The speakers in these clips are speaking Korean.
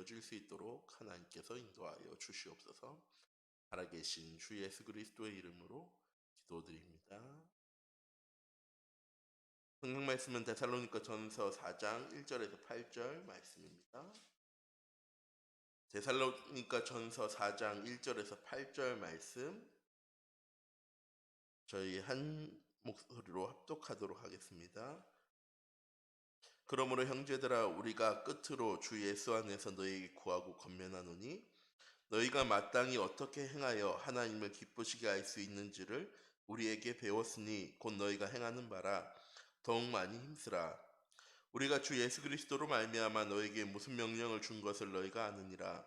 이루어질 수 있도록 하나님께서 인도하여 주시옵소서. 살아계신 주 예수 그리스도의 이름으로 기도드립니다. 성경 말씀은 데살로니가 전서 4장 1절에서 8절 말씀입니다. 데살로니가 전서 4장 1절에서 8절 말씀 저희 한 목소리로 합독하도록 하겠습니다. 그러므로 형제들아 우리가 끝으로 주 예수 안에서 너희에게 구하고 권면하노니 너희가 마땅히 어떻게 행하여 하나님을 기쁘시게 할 수 있는지를 우리에게 배웠으니 곧 너희가 행하는 바라. 더욱 많이 힘쓰라. 우리가 주 예수 그리스도로 말미암아 너희에게 무슨 명령을 준 것을 너희가 아느니라.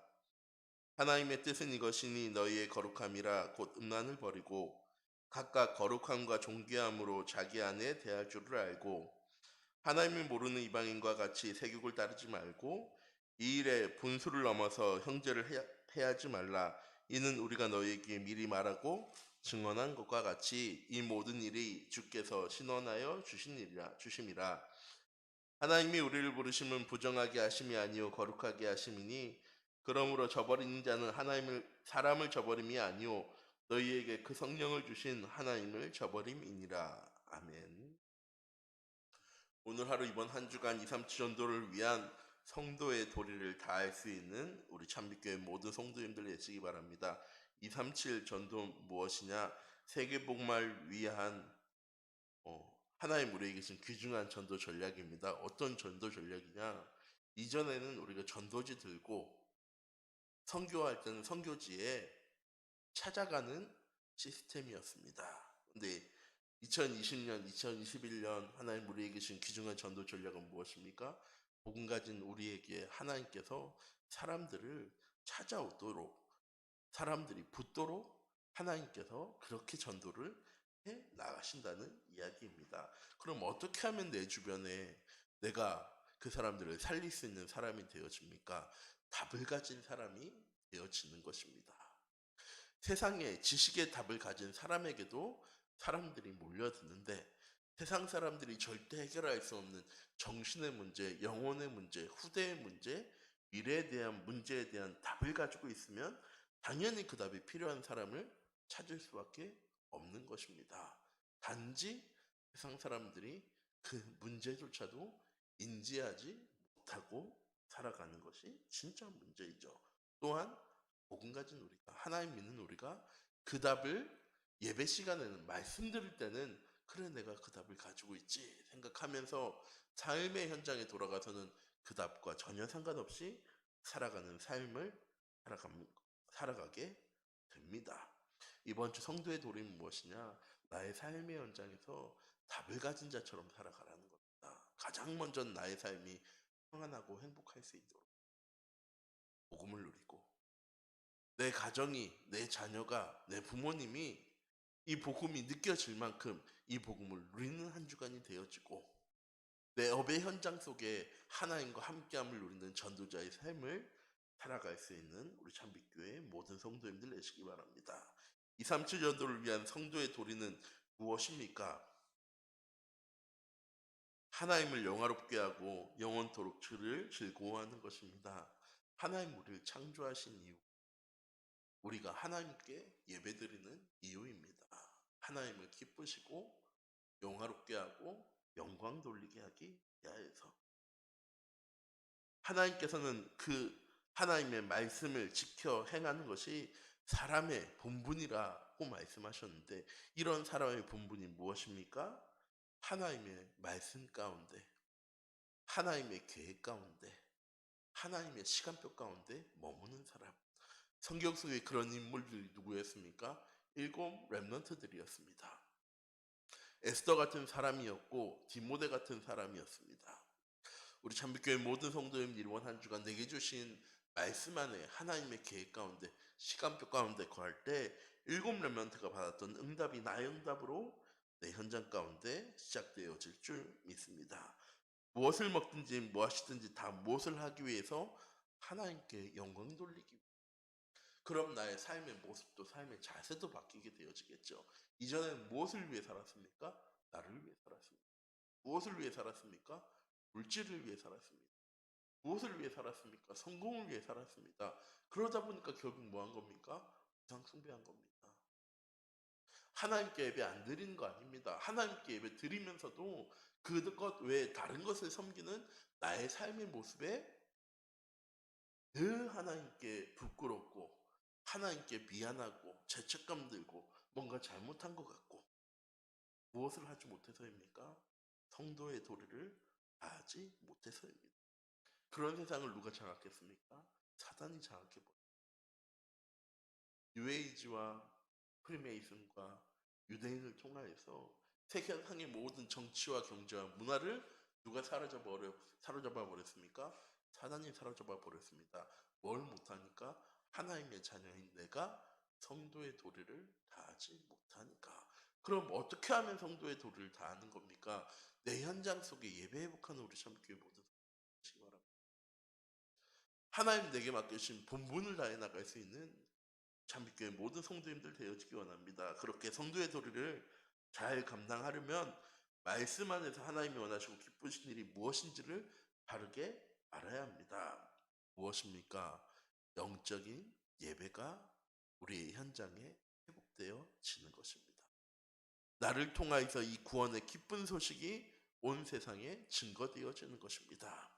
하나님의 뜻은 이것이니 너희의 거룩함이라 곧 음란을 버리고 각각 거룩함과 존귀함으로 자기 안에 대할 줄을 알고 하나님을 모르는 이방인과 같이 세욕을 따르지 말고 이 일에 분수를 넘어서 형제를 해하지 말라. 이는 우리가 너희에게 미리 말하고 증언한 것과 같이 이 모든 일이 주께서 신원하여 주심이라. 하나님이 우리를 부르심은 부정하게 하심이 아니요 거룩하게 하심이니 그러므로 저버리는 자는 사람을 저버림이 아니요 너희에게 그 성령을 주신 하나님을 저버림이니라. 아멘. 오늘 하루 이번 한 주간 237 전도를 위한 성도의 도리를 다할 수 있는 우리 참빛교회 모든 성도님들 되시기 바랍니다. 237 전도 무엇이냐? 세계복음을 위한 하나님 우리에게 계신 귀중한 전도 전략입니다. 어떤 전도 전략이냐? 이전에는 우리가 전도지 들고 선교할 때는 선교지에 찾아가는 시스템이었습니다. 근데 2020년, 2021년 하나님 우리에게 주신 귀중한 전도 전략은 무엇입니까? 복음 가진 우리에게 하나님께서 사람들을 찾아오도록, 사람들이 붙도록 하나님께서 그렇게 전도를 해 나가신다는 이야기입니다. 그럼 어떻게 하면 내 주변에 내가 그 사람들을 살릴 수 있는 사람이 되어집니까? 답을 가진 사람이 되어지는 것입니다. 세상에 지식의 답을 가진 사람에게도 사람들이 몰려드는데 세상 사람들이 절대 해결할 수 없는 정신의 문제, 영혼의 문제, 후대의 문제, 미래에 대한 문제에 대한 답을 가지고 있으면 당연히 그 답이 필요한 사람을 찾을 수밖에 없는 것입니다. 단지 세상 사람들이 그 문제조차도 인지하지 못하고 살아가는 것이 진짜 문제이죠. 또한 복음 가진 우리가, 하나님 믿는 우리가 그 답을 예배 시간에는 말씀 들을 때는 그래 내가 그 답을 가지고 있지 생각하면서 삶의 현장에 돌아가서는 그 답과 전혀 상관없이 살아가는 삶을 살아가게 됩니다. 이번 주 성도의 도리는 무엇이냐? 나의 삶의 현장에서 답을 가진 자처럼 살아가라는 겁니다. 가장 먼저 나의 삶이 평안하고 행복할 수 있도록 복음을 누리고 내 가정이, 내 자녀가, 내 부모님이 이 복음이 느껴질 만큼 이 복음을 누리는 한 주간이 되어지고 내 업의 현장 속에 하나님과 함께함을 누리는 전도자의 삶을 살아갈 수 있는 우리 참빛교회 모든 성도님들 되시기 바랍니다. 237 전도를 위한 성도의 도리는 무엇입니까? 하나님을 영화롭게 하고 영원토록 주를 즐거워하는 것입니다. 하나님 우리를 창조하신 이유, 우리가 하나님께 예배드리는 이유입니다. 하나님을 기쁘시고 영화롭게 하고 영광 돌리게 하기 위하여서 하나님께서는 그 하나님의 말씀을 지켜 행하는 것이 사람의 본분이라고 말씀하셨는데 이런 사람의 본분이 무엇입니까? 하나님의 말씀 가운데, 하나님의 계획 가운데, 하나님의 시간표 가운데 머무는 사람. 성경 속에 그런 인물들이 누구였습니까? 7 렘넌트들이었습니다. 에스더 같은 사람이었고 디모데 같은 사람이었습니다. 우리 참빛교회 모든 성도님들 이번 한 주간 내게 주신 말씀 안에 하나님의 계획 가운데 시간표 가운데 거할 때 7 렘넌트가 받았던 응답이 나의 응답으로 내 현장 가운데 시작되어질 줄 믿습니다. 무엇을 먹든지 무엇이든지 다 무엇을 하기 위해서 하나님께 영광 돌리기 위해 그럼 나의 삶의 모습도 삶의 자세도 바뀌게 되어지겠죠. 이전에는 무엇을 위해 살았습니까? 나를 위해 살았습니다. 무엇을 위해 살았습니까? 물질을 위해 살았습니다. 무엇을 위해 살았습니까? 성공을 위해 살았습니다. 그러다 보니까 결국 뭐 한 겁니까? 우상 숭배한 겁니다. 하나님께 예배 안 드리는 거 아닙니다. 하나님께 예배 드리면서도 그것 외에 다른 것을 섬기는 나의 삶의 모습에 늘 하나님께 부끄럽고 하나님께 미안하고 죄책감 들고 뭔가 잘못한 것 같고 무엇을 하지 못해서입니까? 성도의 도리를 다하지 못해서입니다. 그런 세상을 누가 장악했습니까? 사단이 장악해버렸습니다. 뉴에이지와 프리메이슨과 유대인을 통하여서 세계상의 모든 정치와 경제와 문화를 누가 사로잡아 버렸습니까? 사단이 사로잡아 버렸습니다. 뭘 못하니까? 하나님의 자녀인 내가 성도의 도리를 다하지 못하니까. 그럼 어떻게 하면 성도의 도리를 다하는 겁니까? 내 현장 속에 예배 회복하는 우리 참교회 모두 되시기 바랍니다. 하나님 내게 맡기신 본분을 다해 나갈 수 있는 참교회 모든 성도님들 되어지기 원합니다. 그렇게 성도의 도리를 잘 감당하려면 말씀 안에서 하나님이 원하시고 기쁘신 일이 무엇인지를 바르게 알아야 합니다. 무엇입니까? 영적인 예배가 우리의 현장에 회복되어지는 것입니다. 나를 통하여서 이 구원의 기쁜 소식이 온 세상에 증거되어지는 것입니다.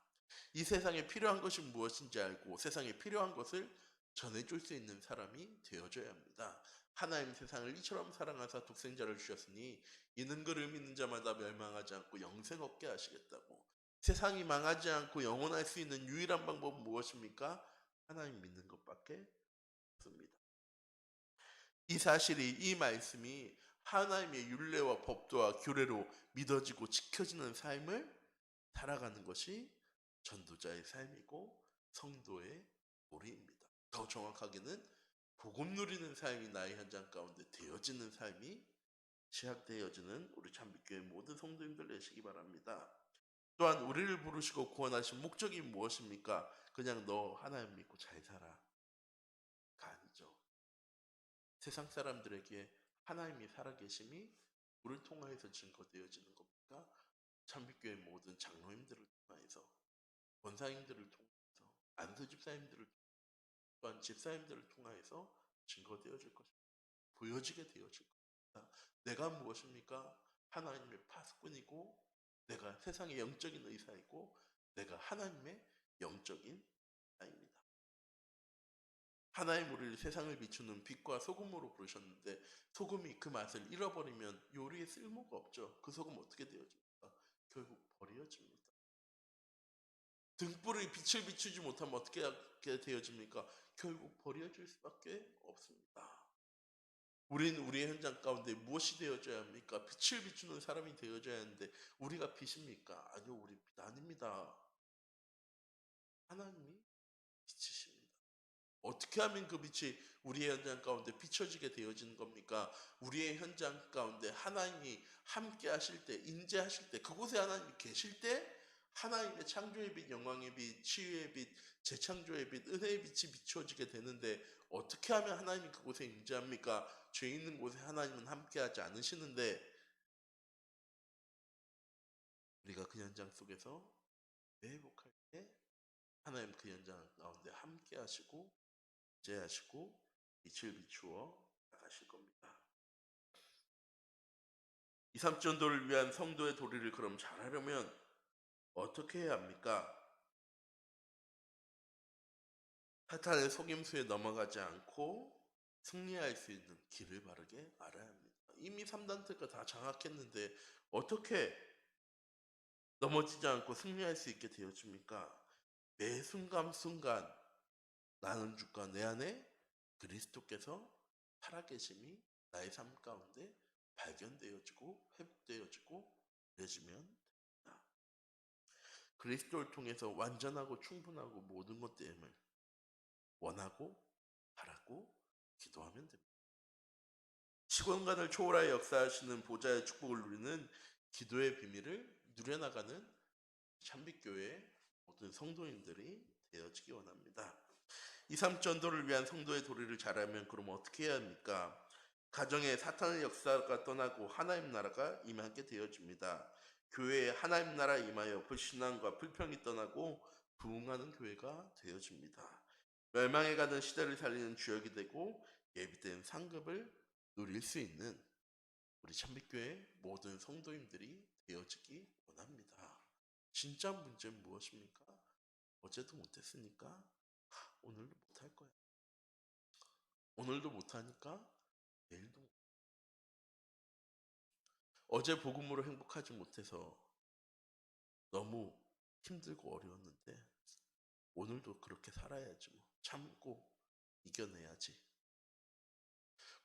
이 세상에 필요한 것이 무엇인지 알고 세상에 필요한 것을 전해줄 수 있는 사람이 되어줘야 합니다. 하나님 세상을 이처럼 사랑하사 독생자를 주셨으니 이는 그를 믿는 자마다 멸망하지 않고 영생 얻게 하시겠다고. 세상이 망하지 않고 영원할 수 있는 유일한 방법은 무엇입니까? 하나님 믿는 것밖에 없습니다. 이 사실이, 이 말씀이 하나님의 율례와 법도와 규례로 믿어지고 지켜지는 삶을 살아가는 것이 전도자의 삶이고 성도의 도리입니다. 더 정확하게는 복음 누리는 삶이 나의 현장 가운데 되어지는 삶이 시작되어지는 우리 참빛교회 모든 성도님들 되시기 바랍니다. 또한 우리를 부르시고 구원하신 목적이 무엇입니까? 그냥 너 하나님 믿고 잘 살아가 아니죠. 세상 사람들에게 하나님이 살아계심이 우리를 통하여서 증거되어지는 겁니까? 참빛교회 모든 장로님들을 통하여서, 권사님들을 통해서, 안수 집사님들을 또한 집사님들을 통하여서 증거되어질 것입니다. 보여지게 되어질 겁니다. 내가 무엇입니까? 하나님의 파수꾼이고 내가 세상의 영적인 의사이고 내가 하나님의 영적인 자입니다. 하나님 우리를 세상을 비추는 빛과 소금으로 부르셨는데 소금이 그 맛을 잃어버리면 요리에 쓸모가 없죠. 그 소금 어떻게 되어집니까? 결국 버려집니다. 등불의 빛을 비추지 못하면 어떻게 되어집니까? 결국 버려질 수밖에 없습니다. 우리는 우리의 현장 가운데 무엇이 되어져야 합니까? 빛을 비추는 사람이 되어져야 하는데 우리가 빛입니까? 아니요, 우리 빛 아닙니다. 하나님이 빛이십니다. 어떻게 하면 그 빛이 우리의 현장 가운데 비춰지게 되어지는 겁니까? 우리의 현장 가운데 하나님이 함께 하실 때, 임재하실 때, 그곳에 하나님이 계실 때 하나님의 창조의 빛, 영광의 빛, 치유의 빛, 재창조의 빛, 은혜의 빛이 비춰지게 되는데 어떻게 하면 하나님이 그곳에 임재합니까? 죄 있는 곳에 하나님은 함께하지 않으시는데 우리가 그 현장 속에서 회복할 때 하나님 그 현장 가운데 함께하시고 임재하시고 빛을 비추어 나가실 겁니다. 2, 3전도를 위한 성도의 도리를 그럼 잘하려면 어떻게 해야 합니까? 사탄의 속임수에 넘어가지 않고 승리할 수 있는 길을 바르게 알아야 합니다. 이미 3단체가 다 장악했는데 어떻게 넘어지지 않고 승리할 수 있게 되어집니까? 매 순간순간 나는 주가 내 안에 그리스도께서 살아계심이 나의 삶 가운데 발견되어지고 회복되어지고 되어지면 됩니다. 그리스도를 통해서 완전하고 충분하고 모든 것됨을 원하고 바라고 기도하면 됩니다. 시공간을 초월하여 역사하시는 보좌의 축복을 누리는 기도의 비밀을 누려나가는 참빛교회 모든 성도인들이 되어지기 원합니다. 2, 3전도를 위한 성도의 도리를 잘하면 그럼 어떻게 해야 합니까? 가정에 사탄의 역사가 떠나고 하나님 나라가 임하게 되어집니다. 교회에 하나님 나라 임하여 불신앙과 불평이 떠나고 부흥하는 교회가 되어줍니다. 멸망해가는 시대를 살리는 주역이 되고 예비된 상급을 누릴 수 있는 우리 참빛교회 모든 성도님들이 되어지기 원합니다. 진짜 문제는 무엇입니까? 어제도 못했으니까 오늘도 못할 거야. 오늘도 못하니까 내일도 못. 어제 복음으로 행복하지 못해서 너무 힘들고 어려웠는데 오늘도 그렇게 살아야지 뭐. 참고 이겨내야지.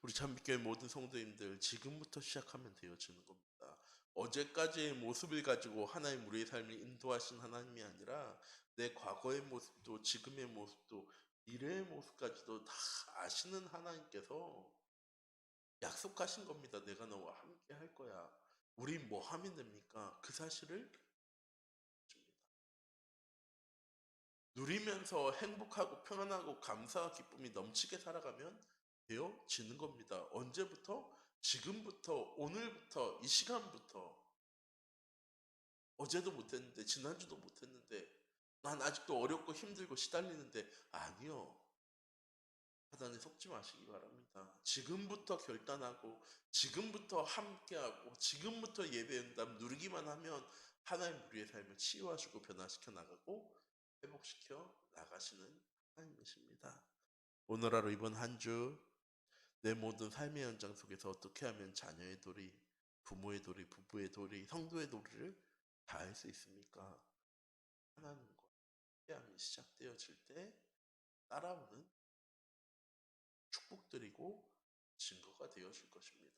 우리 참빛교회 모든 성도님들 지금부터 시작하면 되어지는 겁니다. 어제까지의 모습을 가지고 하나님 우리의 삶을 인도하신 하나님이 아니라 내 과거의 모습도 지금의 모습도 미래의 모습까지도 다 아시는 하나님께서 약속하신 겁니다. 내가 너와 함께 할 거야. 우리 뭐 하면 됩니까? 그 사실을 누리면서 행복하고 평안하고 감사와 기쁨이 넘치게 살아가면 되어지는 겁니다. 언제부터? 지금부터, 오늘부터, 이 시간부터. 어제도 못했는데, 지난주도 못했는데, 난 아직도 어렵고 힘들고 시달리는데, 아니요. 사단에 속지 마시기 바랍니다. 지금부터 결단하고, 지금부터 함께하고, 지금부터 예배 응답 누리기만 하면 하나님 우리의 삶을 치유하시고 변화시켜 나가고 회복시켜 나가시는 하나님이십니다. 오늘 하루 이번 한 주 내 모든 삶의 현장 속에서 어떻게 하면 자녀의 도리, 부모의 도리, 부부의 도리, 성도의 도리를 다할 수 있습니까? 하나님과 함께함이 시작되어질 때 따라오는 축복드리고 증거가 되어질 것입니다.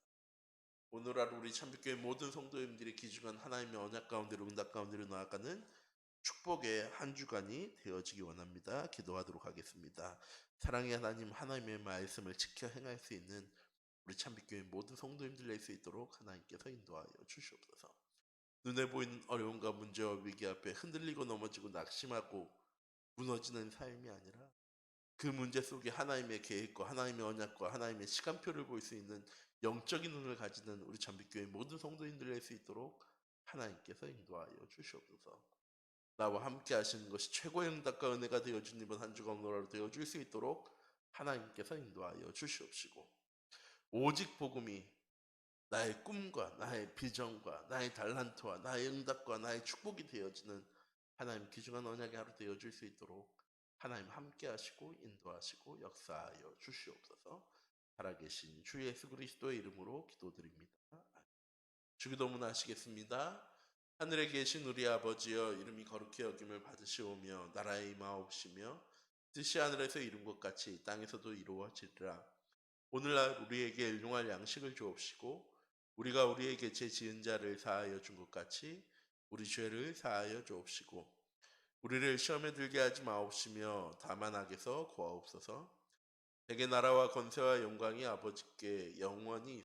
오늘 하루 우리 참빛교회 모든 성도님들이 귀중한 하나님의 언약 가운데로 응답 가운데로 나아가는 축복의 한 주간이 되어지기 원합니다. 기도하도록 하겠습니다. 사랑의 하나님, 하나님의 말씀을 지켜 행할 수 있는 우리 참빛교회 모든 성도님들 낼 수 있도록 하나님께서 인도하여 주시옵소서. 눈에 보이는 어려움과 문제와 위기 앞에 흔들리고 넘어지고 낙심하고 무너지는 삶이 아니라 그 문제 속에 하나님의 계획과 하나님의 언약과 하나님의 시간표를 볼 수 있는 영적인 눈을 가지는 우리 참빛교회 모든 성도님들 낼 수 있도록 하나님께서 인도하여 주시옵소서. 나와 함께 하시는 것이 최고의 응답과 은혜가 되어준 이번 한 주가 오늘하루 되어줄 수 있도록 하나님께서 인도하여 주시옵시고 오직 복음이 나의 꿈과 나의 비전과 나의 달란트와 나의 응답과 나의 축복이 되어지는 하나님 귀중한 언약의 하루 되어줄 수 있도록 하나님 함께 하시고 인도하시고 역사하여 주시옵소서. 살아계신 주 예수 그리스도의 이름으로 기도드립니다. 주기도문 하시겠습니다. 하늘에 계신 우리 아버지여, 이름이 거룩히 여김을 받으시오며 나라의 임하옵시며 뜻이 하늘에서 이룬 것 같이 땅에서도 이루어지리라. 오늘날 우리에게 일용할 양식을 주옵시고 우리가 우리에게 죄 지은 자를 사하여 준 것 같이 우리 죄를 사하여 주옵시고 우리를 시험에 들게 하지 마옵시며 다만 악에서 구하옵소서. 대개 나라와 권세와 영광이 아버지께 영원히